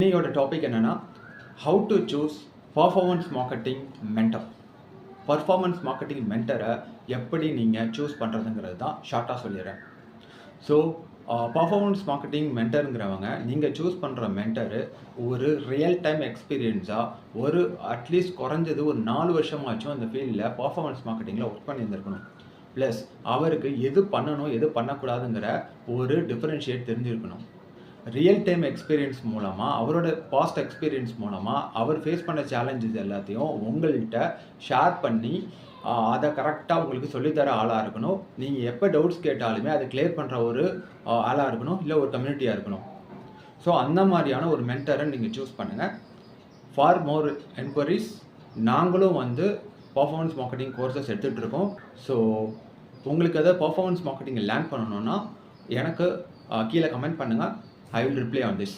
இன்னையோட டாபிக் என்னென்னா how to choose performance marketing mentor. Performance marketing மென்டரை எப்படி நீங்கள் சூஸ் பண்ணுறதுங்கிறது தான் ஷார்ட்டாக சொல்லிடுறேன். ஸோ பர்ஃபார்மன்ஸ் மார்க்கெட்டிங் மென்டருங்கிறவங்க நீங்கள் சூஸ் பண்ணுற மென்டரு ஒரு ரியல் டைம் எக்ஸ்பீரியன்ஸாக ஒரு அட்லீஸ்ட் குறைஞ்சது ஒரு 4 வருஷமாச்சும் அந்த ஃபீல்டில் பர்ஃபார்மன்ஸ் மார்க்கெட்டிங்கில் ஒர்க் பண்ணியிருந்திருக்கணும். ப்ளஸ் அவருக்கு எது பண்ணணும் எது பண்ணக்கூடாதுங்கிற ஒரு டிஃபரன்ஷியேட் தெரிஞ்சிருக்கணும். ரியல் டைம் எக்ஸ்பீரியன்ஸ் மூலமாக அவரோட பாஸ்ட் எக்ஸ்பீரியன்ஸ் மூலமாக அவர் ஃபேஸ் பண்ண சேலஞ்சஸ் எல்லாத்தையும் உங்கள்கிட்ட ஷேர் பண்ணி அதை கரெக்டாக உங்களுக்கு சொல்லித்தர ஆளாக இருக்கணும். நீங்கள் எப்போ டவுட்ஸ் கேட்டாலுமே அதை கிளியர் பண்ணுற ஒரு ஆளாக இருக்கணும், இல்லை ஒரு கம்யூனிட்டியாக இருக்கணும். ஸோ அந்த மாதிரியான ஒரு மென்டரை நீங்கள் சூஸ் பண்ணுங்கள். ஃபார் மோர் என்கொயரிஸ் நாங்களும் பர்ஃபார்மன்ஸ் மார்க்கெட்டிங் கோர்சஸ் எடுத்துகிட்டு இருக்கோம். ஸோ உங்களுக்கு எதாவது பர்ஃபார்மன்ஸ் மார்க்கெட்டிங்கை லேர்ன் பண்ணணுன்னா எனக்கு கீழே கமெண்ட் பண்ணுங்கள். I will reply on this.